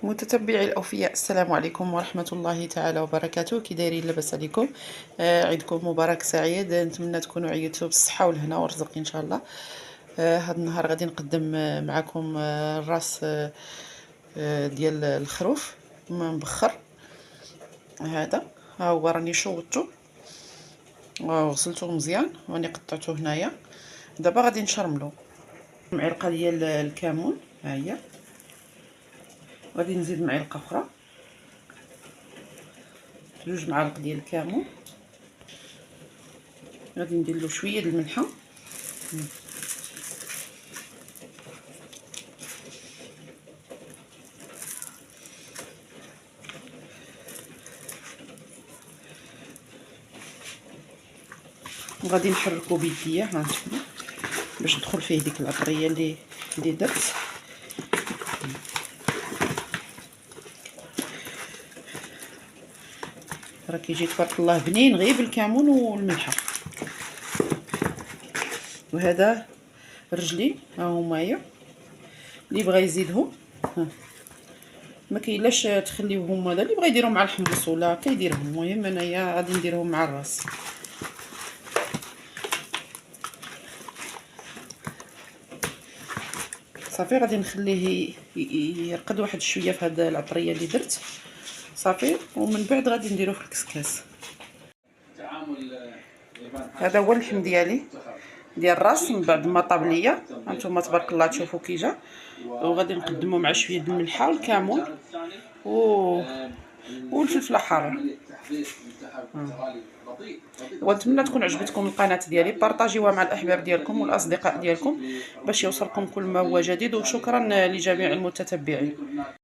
متتبعي الأوفياء، السلام عليكم ورحمة الله تعالى وبركاته. كي دايرين؟ لاباس عليكم؟ عيدكم مبارك سعيد. نتمنى تكونوا عيدتوا بالصحة والهنا والرزق إن شاء الله. هذا النهار غادي نقدم معكم الراس ديال الخروف مبخر. هذا ها هو، راني شوطته وغسلته مزيان وراني قطعته هنايا. دابا غادي نشرملو معلقة ديال الكمون، ها هي. غادي نزيد معلقة أخرى، 2 معالق ديال الكمون. غادي ندير له شويه د الملحه، وغادي نحركو بيديا، ها انتما، باش تدخل فيه ديك العطريه اللي درت. راه كيجي تبارك الله بنين غير بالكمون والملحه. وهذا رجلي ها هما، اللي بغى يزيدهم ما كاينلاش تخليوهم. هذا اللي بغى يديرهم مع الحمص ولا كيديرهم. المهم انايا غادي نديرهم مع الراس. صافي غادي نخليه يرقد واحد شويه في هذه العطريه اللي درت صافي، ومن بعد غادي نديروه في الكسكاس. هذا هو اللحم ديالي ديال الراس من بعد ما طاب ليا. هانتوما تبارك الله تشوفوا كي جا. وغادي نقدمو مع شويه د الملحه والكمون والفلفله حاره. ونتمنى تكون عجبتكم القناه ديالي. بارطاجيوها مع الاحباب ديالكم والاصدقاء ديالكم باش يوصلكم كل ما هو جديد. وشكرا لجميع المتتبعين.